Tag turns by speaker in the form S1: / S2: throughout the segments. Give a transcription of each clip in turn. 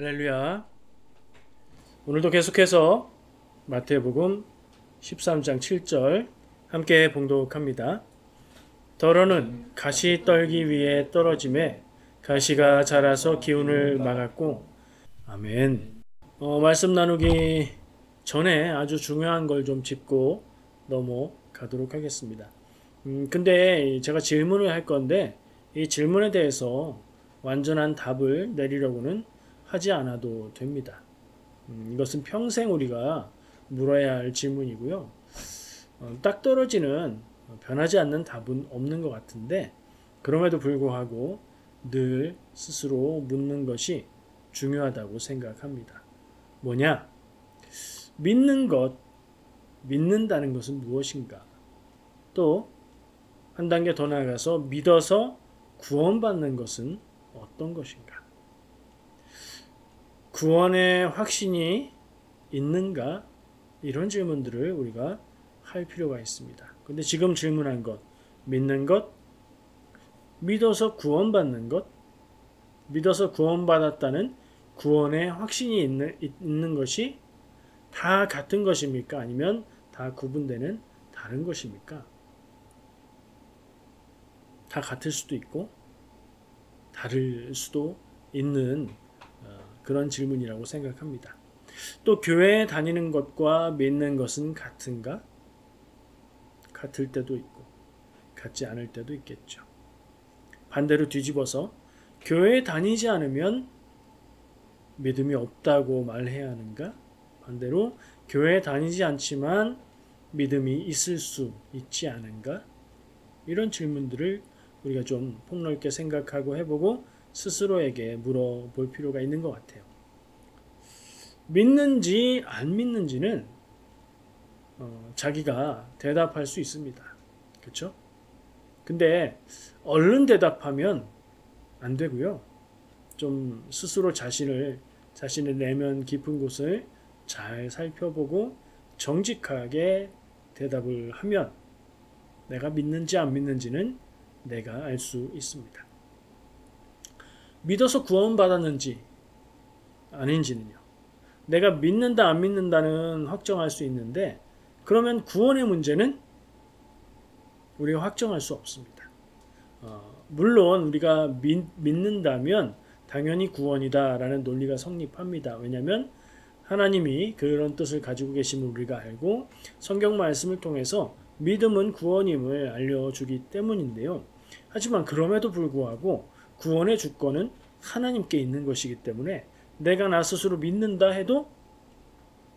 S1: 할렐루야. 오늘도 계속해서 마태복음 13장 7절 함께 봉독합니다. 더러는 가시 떨기 위해 떨어짐에 가시가 자라서 기운을 막았고. 아멘. 말씀 나누기 전에 아주 중요한 걸 좀 짚고 넘어가도록 하겠습니다. 근데 제가 질문을 할 건데 이 질문에 대해서 완전한 답을 내리려고는 하지 않아도 됩니다. 이것은 평생 우리가 물어야 할 질문이고요. 딱 떨어지는 변하지 않는 답은 없는 것 같은데, 그럼에도 불구하고 늘 스스로 묻는 것이 중요하다고 생각합니다. 뭐냐? 믿는다는 것은 무엇인가? 또 한 단계 더 나아가서 믿어서 구원받는 것은 어떤 것인가? 구원의 확신이 있는가? 이런 질문들을 우리가 할 필요가 있습니다. 근데 지금 질문한 것, 믿는 것, 믿어서 구원받는 것, 믿어서 구원받았다는 구원의 확신이 있는 것이 다 같은 것입니까? 아니면 다 구분되는 다른 것입니까? 다 같을 수도 있고 다를 수도 있는 그런 질문이라고 생각합니다. 또 교회에 다니는 것과 믿는 것은 같은가? 같을 때도 있고 같지 않을 때도 있겠죠. 반대로 뒤집어서 교회에 다니지 않으면 믿음이 없다고 말해야 하는가? 반대로 교회에 다니지 않지만 믿음이 있을 수 있지 않은가? 이런 질문들을 우리가 좀 폭넓게 생각하고 해보고 스스로에게 물어볼 필요가 있는 것 같아요. 믿는지 안 믿는지는 자기가 대답할 수 있습니다. 그렇죠? 근데 얼른 대답하면 안 되고요. 좀 스스로 자신의 내면 깊은 곳을 잘 살펴보고 정직하게 대답을 하면 내가 믿는지 안 믿는지는 내가 알 수 있습니다. 믿어서 구원받았는지 아닌지는요. 내가 믿는다 안 믿는다는 확정할 수 있는데, 그러면 구원의 문제는 우리가 확정할 수 없습니다. 물론 우리가 믿는다면 당연히 구원이다 라는 논리가 성립합니다. 왜냐하면 하나님이 그런 뜻을 가지고 계심을 우리가 알고 성경 말씀을 통해서 믿음은 구원임을 알려주기 때문인데요. 하지만 그럼에도 불구하고 구원의 주권은 하나님께 있는 것이기 때문에 내가 나 스스로 믿는다 해도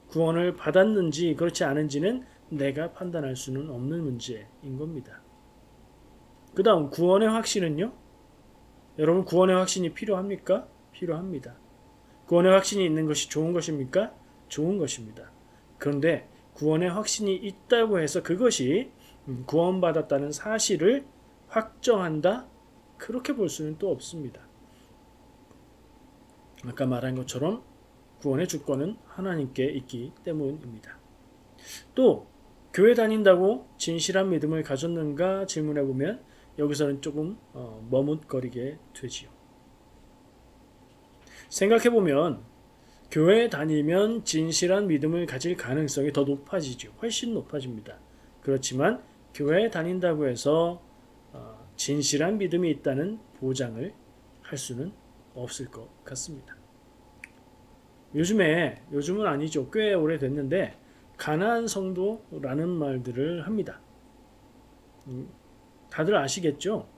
S1: 구원을 받았는지 그렇지 않은지는 내가 판단할 수는 없는 문제인 겁니다. 그 다음 구원의 확신은요? 여러분, 구원의 확신이 필요합니까? 필요합니다. 구원의 확신이 있는 것이 좋은 것입니까? 좋은 것입니다. 그런데 구원의 확신이 있다고 해서 그것이 구원받았다는 사실을 확정한다? 그렇게 볼 수는 또 없습니다. 아까 말한 것처럼 구원의 주권은 하나님께 있기 때문입니다. 또 교회 다닌다고 진실한 믿음을 가졌는가 질문해보면 여기서는 조금 머뭇거리게 되지요. 생각해보면 교회에 다니면 진실한 믿음을 가질 가능성이 더 높아지죠. 훨씬 높아집니다. 그렇지만 교회에 다닌다고 해서 진실한 믿음이 있다는 보장을 할 수는 없을 것 같습니다. 요즘은 아니죠. 꽤 오래됐는데 가나안 성도라는 말들을 합니다. 다들 아시겠죠?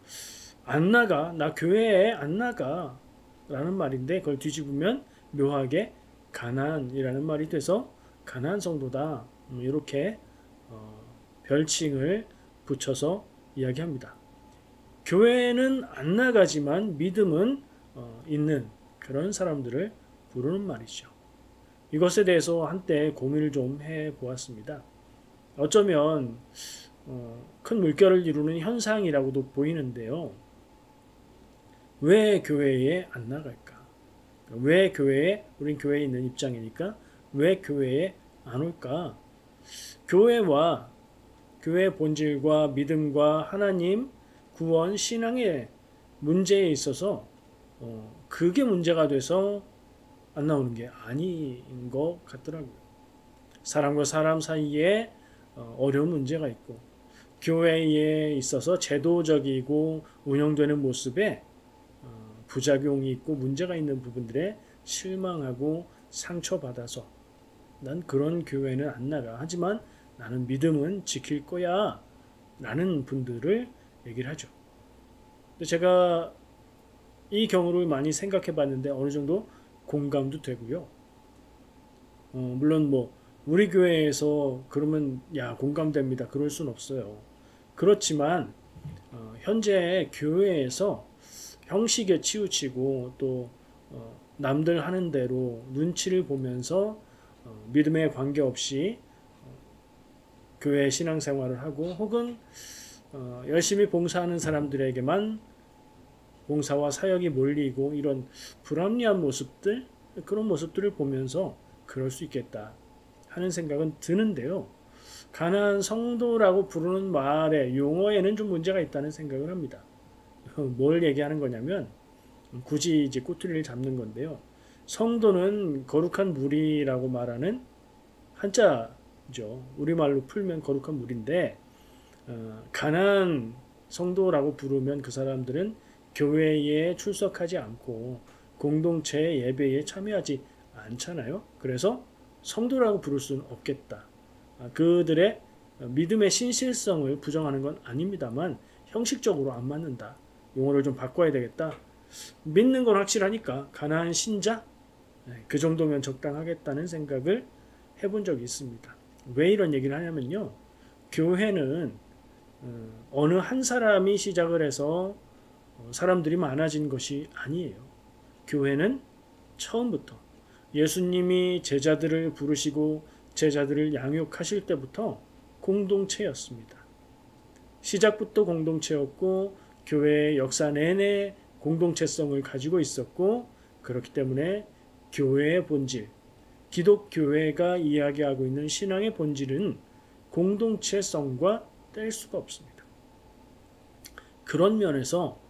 S1: 안 나가, 나 교회에 안 나가 라는 말인데 그걸 뒤집으면 묘하게 가나안이라는 말이 돼서 가나안 성도다, 이렇게 별칭을 붙여서 이야기합니다. 교회는 안 나가지만 믿음은 있는 그런 사람들을 부르는 말이죠. 이것에 대해서 한때 고민을 좀 해보았습니다. 어쩌면 큰 물결을 이루는 현상이라고도 보이는데요. 왜 교회에 안 나갈까? 왜 우린 교회에 있는 입장이니까 왜 교회에 안 올까? 교회와 교회의 본질과 믿음과 하나님, 구원, 신앙의 문제에 있어서 그게 문제가 돼서 안 나오는 게 아닌 것 같더라고요. 사람과 사람 사이에 어려운 문제가 있고 교회에 있어서 제도적이고 운영되는 모습에 부작용이 있고 문제가 있는 부분들에 실망하고 상처받아서 난 그런 교회는 안 나가. 하지만 나는 믿음은 지킬 거야. 라는 분들을 얘기를 하죠. 근데 제가 이 경우를 많이 생각해 봤는데 어느 정도 공감도 되고요. 물론 뭐 우리 교회에서 그러면 야 공감됩니다. 그럴 순 없어요. 그렇지만 현재 교회에서 형식에 치우치고 또 남들 하는 대로 눈치를 보면서 믿음에 관계없이 교회 신앙생활을 하고 혹은 열심히 봉사하는 사람들에게만 봉사와 사역이 몰리고 이런 불합리한 모습들 그런 모습들을 보면서 그럴 수 있겠다 하는 생각은 드는데요. 가난한 성도라고 부르는 말의 용어에는 좀 문제가 있다는 생각을 합니다. 뭘 얘기하는 거냐면 굳이 이제 꼬투리를 잡는 건데요. 성도는 거룩한 무리라고 말하는 한자죠. 우리말로 풀면 거룩한 무리인데 가난한 성도라고 부르면 그 사람들은 교회에 출석하지 않고 공동체 예배에 참여하지 않잖아요. 그래서 성도라고 부를 수는 없겠다. 그들의 믿음의 신실성을 부정하는 건 아닙니다만 형식적으로 안 맞는다. 용어를 좀 바꿔야 되겠다. 믿는 건 확실하니까 가난한 신자? 그 정도면 적당하겠다는 생각을 해본 적이 있습니다. 왜 이런 얘기를 하냐면요. 교회는 어느 한 사람이 시작을 해서 사람들이 많아진 것이 아니에요. 교회는 처음부터 예수님이 제자들을 부르시고 제자들을 양육하실 때부터 공동체였습니다. 시작부터 공동체였고 교회의 역사 내내 공동체성을 가지고 있었고 그렇기 때문에 교회의 본질, 기독교회가 이야기하고 있는 신앙의 본질은 공동체성과 뗄 수가 없습니다. 그런 면에서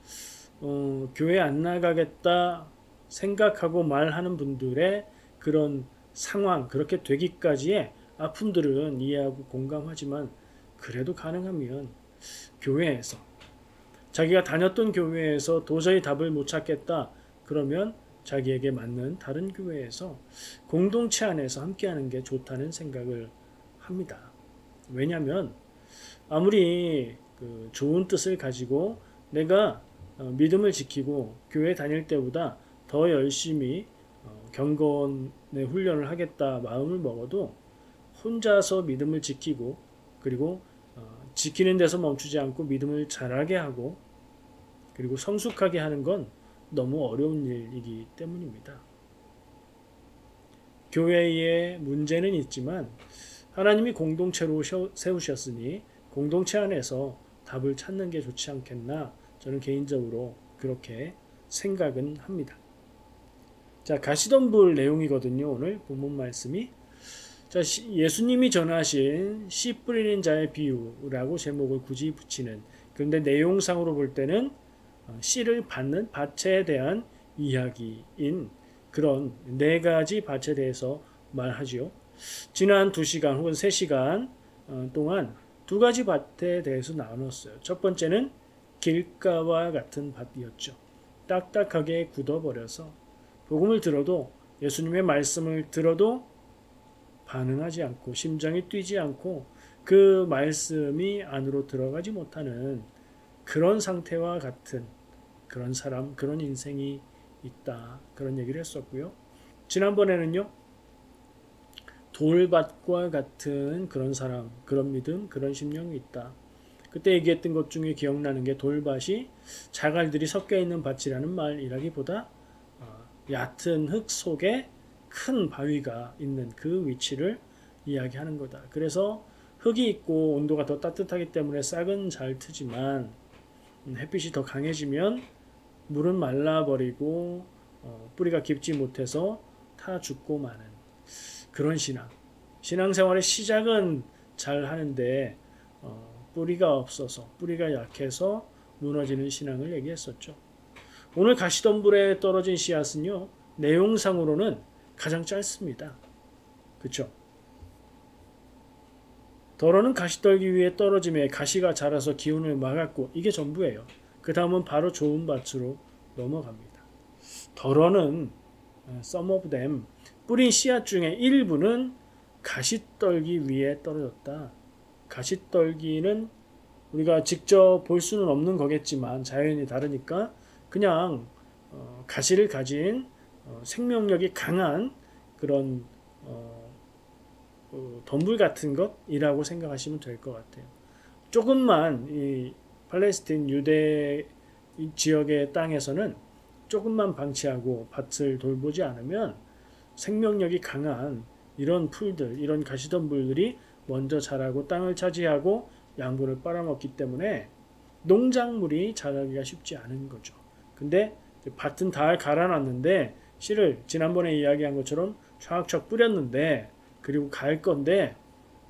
S1: 교회 안 나가겠다 생각하고 말하는 분들의 그런 상황, 그렇게 되기까지의 아픔들은 이해하고 공감하지만 그래도 가능하면 교회에서 자기가 다녔던 교회에서 도저히 답을 못 찾겠다 그러면 자기에게 맞는 다른 교회에서 공동체 안에서 함께하는 게 좋다는 생각을 합니다. 왜냐하면 아무리 좋은 뜻을 가지고 내가 믿음을 지키고 교회 다닐 때보다 더 열심히 경건의 훈련을 하겠다 마음을 먹어도 혼자서 믿음을 지키고 그리고 지키는 데서 멈추지 않고 믿음을 자라게 하고 그리고 성숙하게 하는 건 너무 어려운 일이기 때문입니다. 교회의 문제는 있지만 하나님이 공동체로 세우셨으니 공동체 안에서 답을 찾는 게 좋지 않겠나 저는 개인적으로 그렇게 생각은 합니다. 자, 가시던 불 내용이거든요. 오늘 본문 말씀이. 자, 예수님이 전하신 씨 뿌리는 자의 비유라고 제목을 굳이 붙이는 그런데 내용상으로 볼 때는 씨를 받는 밭에 대한 이야기인 그런 네 가지 밭에 대해서 말하지요. 지난 2시간 혹은 3시간 동안 두 가지 밭에 대해서 나눴어요. 첫 번째는 길가와 같은 밭이었죠. 딱딱하게 굳어버려서 복음을 들어도 예수님의 말씀을 들어도 반응하지 않고 심장이 뛰지 않고 그 말씀이 안으로 들어가지 못하는 그런 상태와 같은 그런 사람, 그런 인생이 있다. 그런 얘기를 했었고요. 지난번에는요. 돌밭과 같은 그런 사람, 그런 믿음, 그런 심령이 있다. 그때 얘기했던 것 중에 기억나는 게 돌밭이 자갈들이 섞여 있는 밭이라는 말이라기보다 얕은 흙 속에 큰 바위가 있는 그 위치를 이야기하는 거다. 그래서 흙이 있고 온도가 더 따뜻하기 때문에 싹은 잘 트지만 햇빛이 더 강해지면 물은 말라버리고 뿌리가 깊지 못해서 타 죽고 마는 그런 신앙생활의 시작은 잘 하는데 뿌리가 없어서 뿌리가 약해서 무너지는 신앙을 얘기했었죠. 오늘 가시덤불에 떨어진 씨앗은요. 내용상으로는 가장 짧습니다. 그쵸? 더러는 가시떨기 위에 떨어짐에 가시가 자라서 기운을 막았고 이게 전부예요. 그 다음은 바로 좋은 밭으로 넘어갑니다. 더러는 some of them 뿌린 씨앗 중에 일부는 가시떨기 위에 떨어졌다. 가시떨기는 우리가 직접 볼 수는 없는 거겠지만 자연이 다르니까 그냥 가시를 가진 생명력이 강한 그런 덤불 같은 것이라고 생각하시면 될 것 같아요. 조금만 이 팔레스틴 유대 지역의 땅에서는 조금만 방치하고 밭을 돌보지 않으면 생명력이 강한 이런 풀들, 이런 가시덤불들이 먼저 자라고 땅을 차지하고 양분을 빨아먹기 때문에 농작물이 자라기가 쉽지 않은 거죠. 근데 밭은 다 갈아놨는데 씨를 지난번에 이야기한 것처럼 촥촥 뿌렸는데 그리고 갈 건데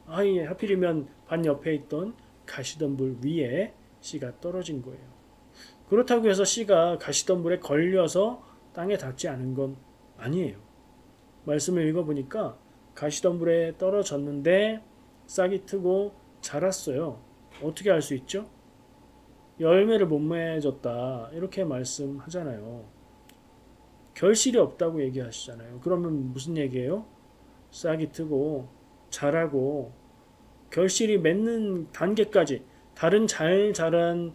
S1: 하필이면 밭 옆에 있던 가시덤불 위에 씨가 떨어진 거예요. 그렇다고 해서 씨가 가시덤불에 걸려서 땅에 닿지 않은 건 아니에요. 말씀을 읽어보니까 가시덤불에 떨어졌는데 싹이 트고 자랐어요. 어떻게 알 수 있죠? 열매를 못 맺었다 이렇게 말씀하잖아요. 결실이 없다고 얘기하시잖아요. 그러면 무슨 얘기예요? 싹이 트고 자라고 결실이 맺는 단계까지 다른 잘 자란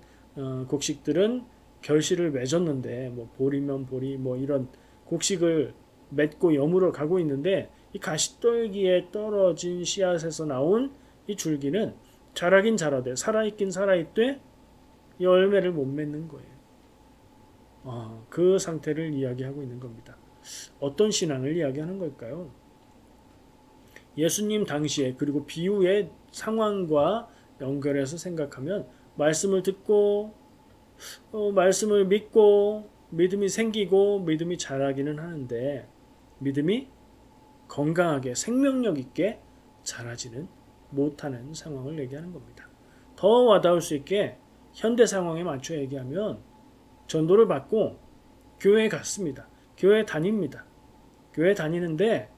S1: 곡식들은 결실을 맺었는데 뭐 보리면 보리 뭐 이런 곡식을 맺고 여물어 가고 있는데 이 가시떨기에 떨어진 씨앗에서 나온 이 줄기는 자라긴 자라되 살아있긴 살아있되 열매를 못 맺는 거예요. 그 상태를 이야기하고 있는 겁니다. 어떤 신앙을 이야기하는 걸까요? 예수님 당시에 그리고 비유의 상황과 연결해서 생각하면 말씀을 듣고 말씀을 믿고 믿음이 생기고 믿음이 자라기는 하는데 믿음이 건강하게 생명력 있게 자라지는 못하는 상황을 얘기하는 겁니다. 더 와닿을 수 있게 현대 상황에 맞춰 얘기하면 전도를 받고 교회에 갔습니다. 교회에 다닙니다. 교회 다니는데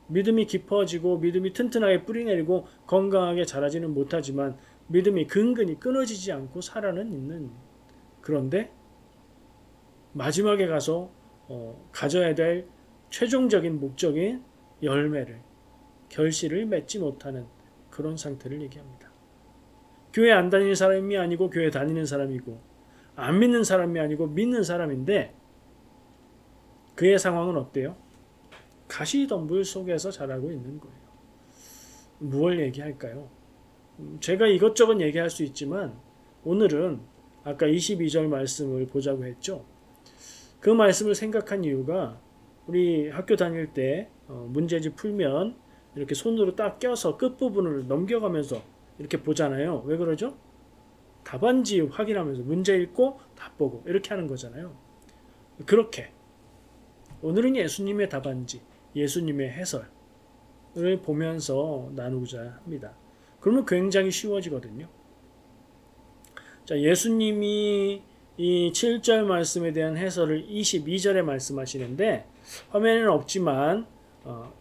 S1: 믿음이 깊어지고 믿음이 튼튼하게 뿌리내리고 건강하게 자라지는 못하지만 믿음이 근근히 끊어지지 않고 살아는 있는, 그런데 마지막에 가서 가져야 될 최종적인 목적인 열매를, 결실을 맺지 못하는 그런 상태를 얘기합니다. 교회 안 다니는 사람이 아니고 교회 다니는 사람이고, 안 믿는 사람이 아니고 믿는 사람인데 그의 상황은 어때요? 가시덤불 속에서 자라고 있는 거예요. 무엇을 얘기할까요? 제가 이것저것 얘기할 수 있지만 오늘은 아까 22절 말씀을 보자고 했죠. 그 말씀을 생각한 이유가 우리 학교 다닐 때 문제집 풀면 이렇게 손으로 딱 껴서 끝부분을 넘겨가면서 이렇게 보잖아요. 왜 그러죠? 답안지 확인하면서 문제 읽고 답 보고 이렇게 하는 거잖아요. 그렇게 오늘은 예수님의 답안지, 예수님의 해설을 보면서 나누고자 합니다. 그러면 굉장히 쉬워지거든요. 자, 예수님이 이 7절 말씀에 대한 해설을 22절에 말씀하시는데 화면에는 없지만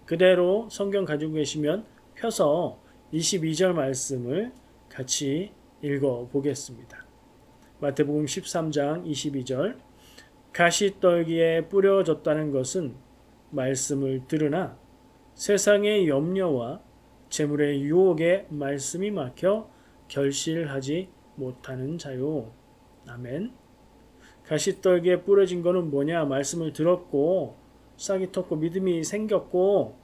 S1: 그대로 성경 가지고 계시면 펴서 22절 말씀을 같이 읽어보겠습니다. 마태복음 13장 22절, 가시떨기에 뿌려졌다는 것은 말씀을 들으나 세상의 염려와 재물의 유혹에 말씀이 막혀 결실하지 못하는 자요. 아멘. 가시떨기에 뿌려진 거는 뭐냐? 말씀을 들었고 싹이 텄고 믿음이 생겼고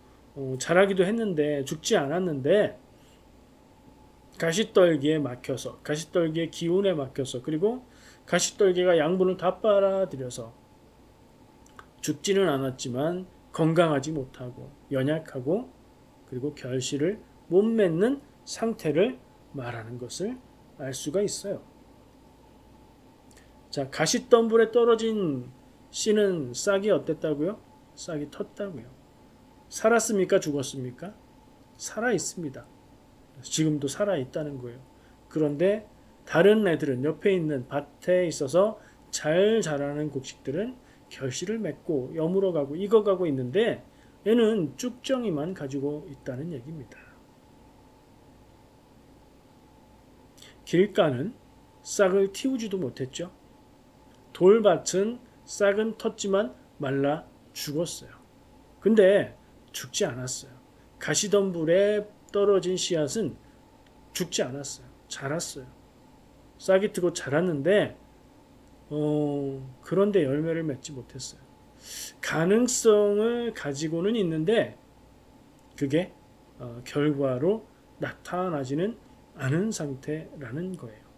S1: 자라기도 했는데 죽지 않았는데 가시떨기에 막혀서, 가시떨기의 기운에 막혀서, 그리고 가시떨기가 양분을 다 빨아들여서 죽지는 않았지만 건강하지 못하고 연약하고 그리고 결실을 못 맺는 상태를 말하는 것을 알 수가 있어요. 자, 가시덤불에 떨어진 씨는 싹이 어땠다고요? 싹이 텄다고요. 살았습니까? 죽었습니까? 살아 있습니다. 지금도 살아 있다는 거예요. 그런데 다른 애들은, 옆에 있는 밭에 있어서 잘 자라는 곡식들은 결실을 맺고 여물어가고 익어가고 있는데 얘는 쭉정이만 가지고 있다는 얘기입니다. 길가는 싹을 틔우지도 못했죠. 돌밭은 싹은 텄지만 말라 죽었어요. 근데 죽지 않았어요. 가시덤불에 떨어진 씨앗은 죽지 않았어요. 자랐어요. 싹이 트고 자랐는데 그런데 열매를 맺지 못했어요. 가능성을 가지고는 있는데 그게 결과로 나타나지는 않은 상태라는 거예요.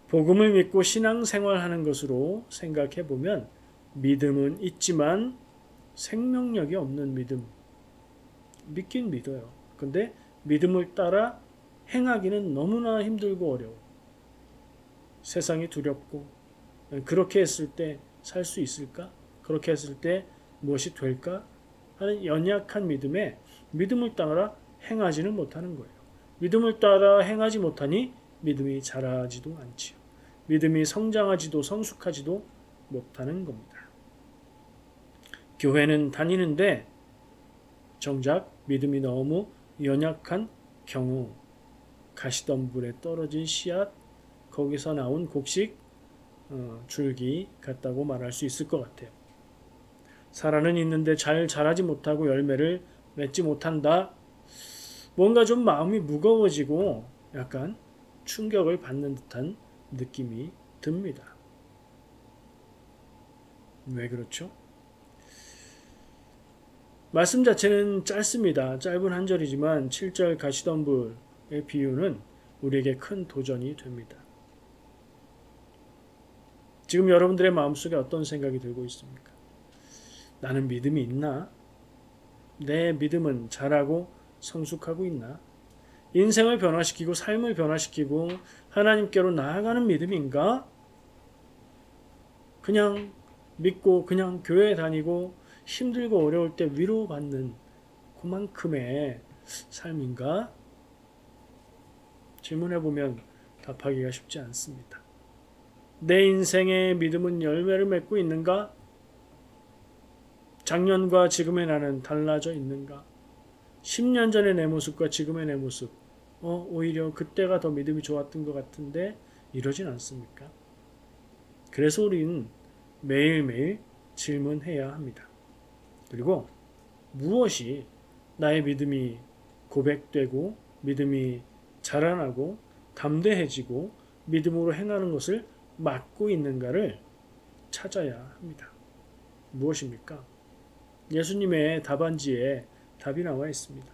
S1: 복음을 믿고 신앙생활하는 것으로 생각해 보면 믿음은 있지만 생명력이 없는 믿음. 믿긴 믿어요. 근데 믿음을 따라 행하기는 너무나 힘들고 어려워. 세상이 두렵고 그렇게 했을 때 살 수 있을까? 그렇게 했을 때 무엇이 될까? 하는 연약한 믿음에 믿음을 따라 행하지는 못하는 거예요. 믿음을 따라 행하지 못하니 믿음이 자라지도 않지요. 믿음이 성장하지도 성숙하지도 못하는 겁니다. 교회는 다니는데 정작 믿음이 너무 연약한 경우 가시덤불에 떨어진 씨앗, 거기서 나온 곡식, 줄기 같다고 말할 수 있을 것 같아요. 살아는 있는데 잘 자라지 못하고 열매를 맺지 못한다. 뭔가 좀 마음이 무거워지고 약간 충격을 받는 듯한 느낌이 듭니다. 왜 그렇죠? 말씀 자체는 짧습니다. 짧은 한 절이지만 7절 가시덤불의 비유는 우리에게 큰 도전이 됩니다. 지금 여러분들의 마음속에 어떤 생각이 들고 있습니까? 나는 믿음이 있나? 내 믿음은 자라고 성숙하고 있나? 인생을 변화시키고 삶을 변화시키고 하나님께로 나아가는 믿음인가? 그냥 믿고 그냥 교회 다니고 힘들고 어려울 때 위로받는 그만큼의 삶인가? 질문해보면 답하기가 쉽지 않습니다. 내 인생의 믿음은 열매를 맺고 있는가? 작년과 지금의 나는 달라져 있는가? 10년 전의 내 모습과 지금의 내 모습, 오히려 그때가 더 믿음이 좋았던 것 같은데 이러진 않습니까? 그래서 우리는 매일매일 질문해야 합니다. 그리고 무엇이 나의 믿음이 고백되고 믿음이 자라나고 담대해지고 믿음으로 행하는 것을 막고 있는가를 찾아야 합니다. 무엇입니까? 예수님의 답안지에 답이 나와 있습니다.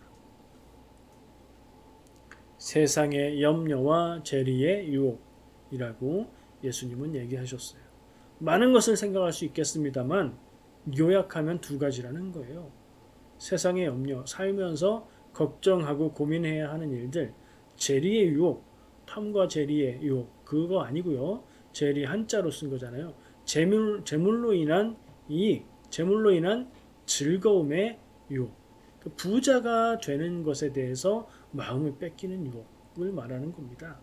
S1: 세상의 염려와 재리의 유혹이라고 예수님은 얘기하셨어요. 많은 것을 생각할 수 있겠습니다만 요약하면 두 가지라는 거예요. 세상의 염려, 살면서 걱정하고 고민해야 하는 일들, 재리의 유혹, 탐과 재리의 유혹, 그거 아니고요. 재리 한자로 쓴 거잖아요. 재물로 인한 이익, 재물로 인한 즐거움의 유혹. 부자가 되는 것에 대해서 마음을 뺏기는 유혹을 말하는 겁니다.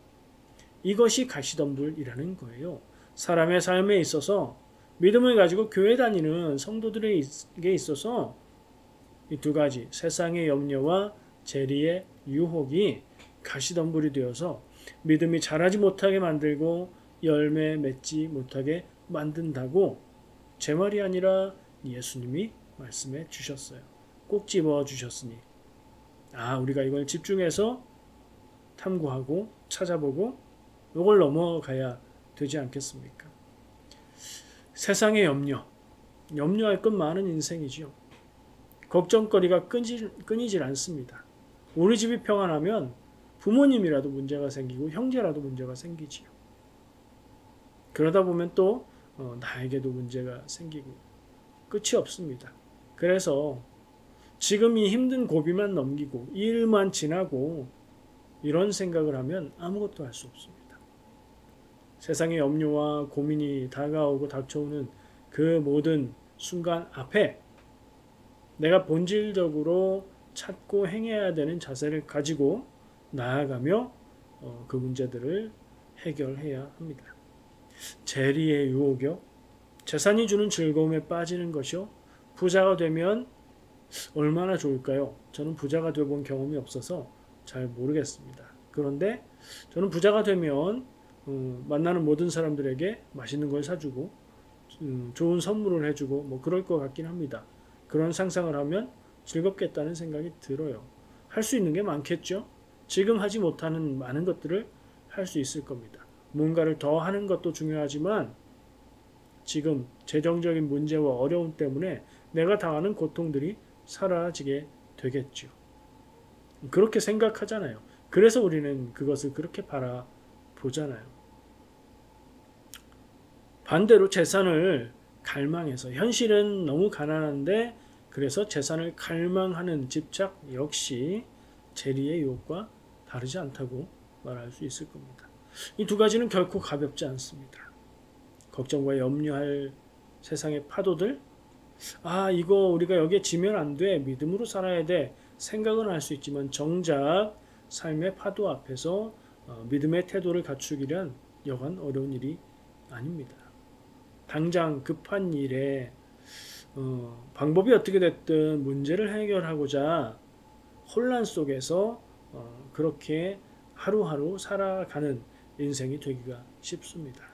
S1: 이것이 가시덤불이라는 거예요. 사람의 삶에 있어서 믿음을 가지고 교회 다니는 성도들에게 있어서 이 두 가지, 세상의 염려와 재리의 유혹이 가시덤불이 되어서 믿음이 자라지 못하게 만들고 열매 맺지 못하게 만든다고 제 말이 아니라 예수님이 말씀해 주셨어요. 꼭 집어 주셨으니 우리가 이걸 집중해서 탐구하고 찾아보고 이걸 넘어가야 되지 않겠습니까? 세상의 염려할 것 많은 인생이지요. 걱정거리가 끊이질 않습니다. 우리 집이 평안하면 부모님이라도 문제가 생기고 형제라도 문제가 생기지요. 그러다 보면 또 나에게도 문제가 생기고 끝이 없습니다. 그래서 지금 이 힘든 고비만 넘기고 이 일만 지나고 이런 생각을 하면 아무것도 할 수 없습니다. 세상의 염려와 고민이 다가오고 닥쳐오는 그 모든 순간 앞에 내가 본질적으로 찾고 행해야 되는 자세를 가지고 나아가며 그 문제들을 해결해야 합니다. 재리의 유혹이요. 재산이 주는 즐거움에 빠지는 것이요. 부자가 되면 얼마나 좋을까요? 저는 부자가 되어본 경험이 없어서 잘 모르겠습니다. 그런데 저는 부자가 되면 만나는 모든 사람들에게 맛있는 걸 사주고 좋은 선물을 해주고 뭐 그럴 것 같긴 합니다. 그런 상상을 하면 즐겁겠다는 생각이 들어요. 할 수 있는 게 많겠죠? 지금 하지 못하는 많은 것들을 할 수 있을 겁니다. 뭔가를 더 하는 것도 중요하지만 지금 재정적인 문제와 어려움 때문에 내가 당하는 고통들이 사라지게 되겠죠. 그렇게 생각하잖아요. 그래서 우리는 그것을 그렇게 바라보잖아요. 반대로 재산을 갈망해서 현실은 너무 가난한데 그래서 재산을 갈망하는 집착 역시 재리의 유혹과 다르지 않다고 말할 수 있을 겁니다. 이 두 가지는 결코 가볍지 않습니다. 걱정과 염려할 세상의 파도들, 이거 우리가 여기에 지면 안 돼, 믿음으로 살아야 돼 생각은 할 수 있지만 정작 삶의 파도 앞에서 믿음의 태도를 갖추기란 여간 어려운 일이 아닙니다. 당장 급한 일에 방법이 어떻게 됐든 문제를 해결하고자 혼란 속에서 그렇게 하루하루 살아가는 인생이 되기가 쉽습니다.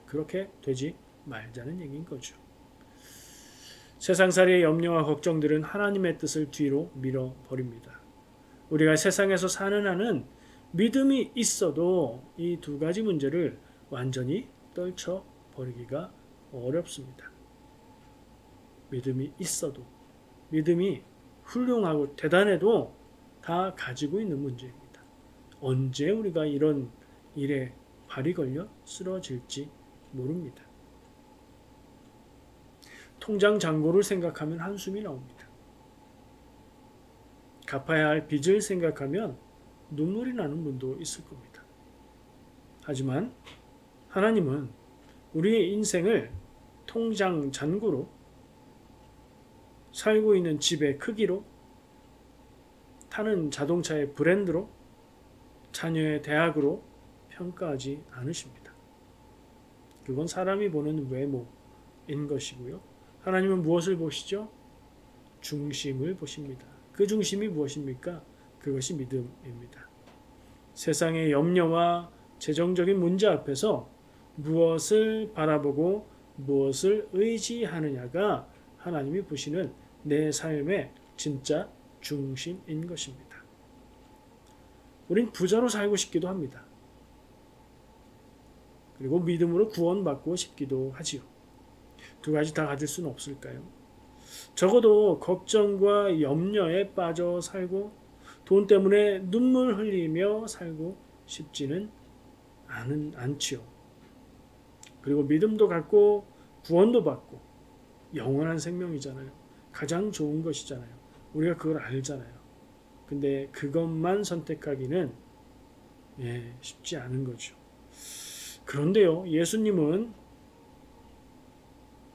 S1: 그렇게 되지 말자는 얘기인 거죠. 세상살이의 염려와 걱정들은 하나님의 뜻을 뒤로 밀어버립니다. 우리가 세상에서 사는 한은 믿음이 있어도 이 두 가지 문제를 완전히 떨쳐버리기가 어렵습니다. 믿음이 있어도, 믿음이 훌륭하고 대단해도 다 가지고 있는 문제입니다. 언제 우리가 이런 일에 발이 걸려 쓰러질지 모릅니다. 통장 잔고를 생각하면 한숨이 나옵니다. 갚아야 할 빚을 생각하면 눈물이 나는 분도 있을 겁니다. 하지만 하나님은 우리의 인생을 통장 잔고로, 살고 있는 집의 크기로, 타는 자동차의 브랜드로, 자녀의 대학으로 평가하지 않으십니다. 그건 사람이 보는 외모인 것이고요. 하나님은 무엇을 보시죠? 중심을 보십니다. 그 중심이 무엇입니까? 그것이 믿음입니다. 세상의 염려와 재정적인 문제 앞에서 무엇을 바라보고 무엇을 의지하느냐가 하나님이 보시는 내 삶의 진짜 중심인 것입니다. 우린 부자로 살고 싶기도 합니다. 그리고 믿음으로 구원받고 싶기도 하지요. 두 가지 다 가질 수는 없을까요? 적어도 걱정과 염려에 빠져 살고 돈 때문에 눈물 흘리며 살고 싶지는 않지요. 그리고 믿음도 갖고 구원도 받고 영원한 생명이잖아요. 가장 좋은 것이잖아요. 우리가 그걸 알잖아요. 근데 그것만 선택하기는 쉽지 않은 거죠. 그런데요, 예수님은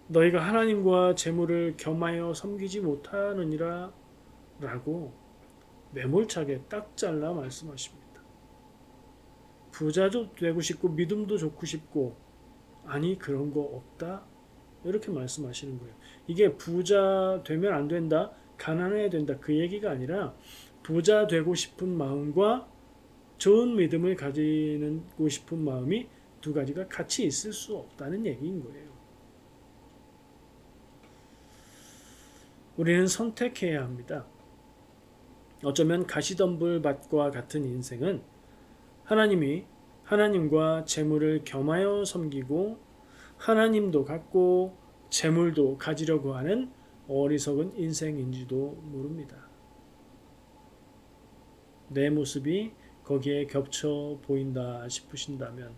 S1: 너희가 하나님과 재물을 겸하여 섬기지 못하느니라 라고 매몰차게 딱 잘라 말씀하십니다. 부자도 되고 싶고 믿음도 좋고 싶고 아니 그런 거 없다? 이렇게 말씀하시는 거예요. 이게 부자 되면 안 된다, 가난해야 된다 그 얘기가 아니라 부자 되고 싶은 마음과 좋은 믿음을 가지고 싶은 마음이 두 가지가 같이 있을 수 없다는 얘기인 거예요. 우리는 선택해야 합니다. 어쩌면 가시덤불밭과 같은 인생은 하나님이 하나님과 재물을 겸하여 섬기고 하나님도 갖고 재물도 가지려고 하는 어리석은 인생인지도 모릅니다. 내 모습이 거기에 겹쳐 보인다 싶으신다면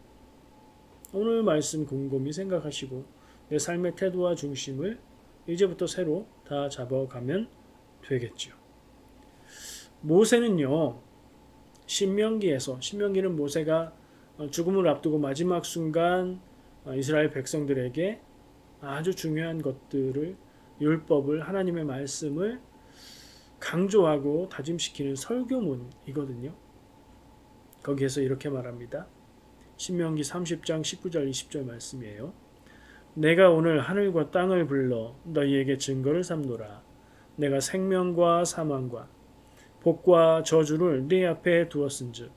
S1: 오늘 말씀 곰곰이 생각하시고 내 삶의 태도와 중심을 이제부터 새로 다 잡아가면 되겠죠. 모세는요, 신명기는 모세가 죽음을 앞두고 마지막 순간 이스라엘 백성들에게 아주 중요한 것들을, 율법을, 하나님의 말씀을 강조하고 다짐시키는 설교문이거든요. 거기에서 이렇게 말합니다. 신명기 30장 19절 20절 말씀이에요. 내가 오늘 하늘과 땅을 불러 너희에게 증거를 삼노라. 내가 생명과 사망과 복과 저주를 네 앞에 두었은즉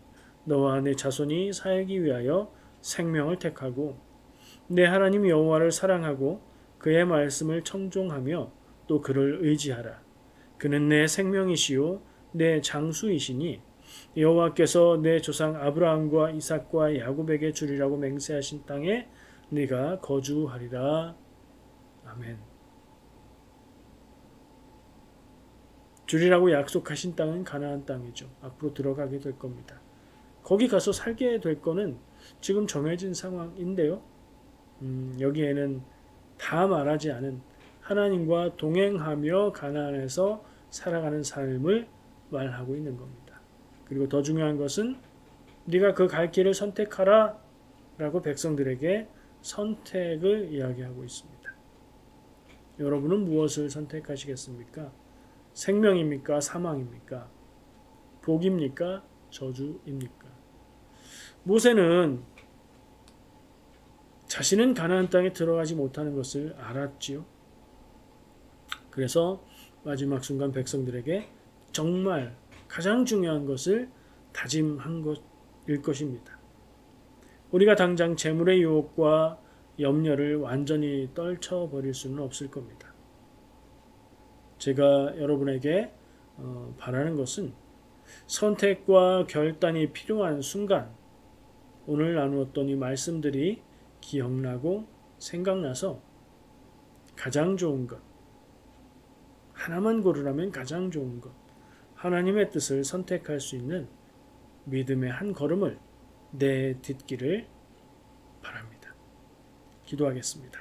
S1: 너와 네 자손이 살기 위하여 생명을 택하고 내 하나님 여호와를 사랑하고 그의 말씀을 청종하며 또 그를 의지하라. 그는 내 생명이시요 내 장수이시니 여호와께서 내 조상 아브라함과 이삭과 야곱에게 주리라고 맹세하신 땅에 네가 거주하리라. 아멘. 주리라고 약속하신 땅은 가나안 땅이죠. 앞으로 들어가게 될 겁니다. 거기 가서 살게 될 거는 지금 정해진 상황인데요. 여기에는 다 말하지 않은 하나님과 동행하며 가나안에서 살아가는 삶을 말하고 있는 겁니다. 그리고 더 중요한 것은 네가 그 갈 길을 선택하라 라고 백성들에게 선택을 이야기하고 있습니다. 여러분은 무엇을 선택하시겠습니까? 생명입니까? 사망입니까? 복입니까? 저주입니까? 모세는 자신은 가나안 땅에 들어가지 못하는 것을 알았지요. 그래서 마지막 순간 백성들에게 정말 가장 중요한 것을 다짐한 것일 것입니다. 우리가 당장 재물의 유혹과 염려를 완전히 떨쳐버릴 수는 없을 겁니다. 제가 여러분에게 바라는 것은 선택과 결단이 필요한 순간 오늘 나누었던 이 말씀들이 기억나고 생각나서 가장 좋은 것, 하나만 고르라면 가장 좋은 것, 하나님의 뜻을 선택할 수 있는 믿음의 한 걸음을 내딛기를 바랍니다. 기도하겠습니다.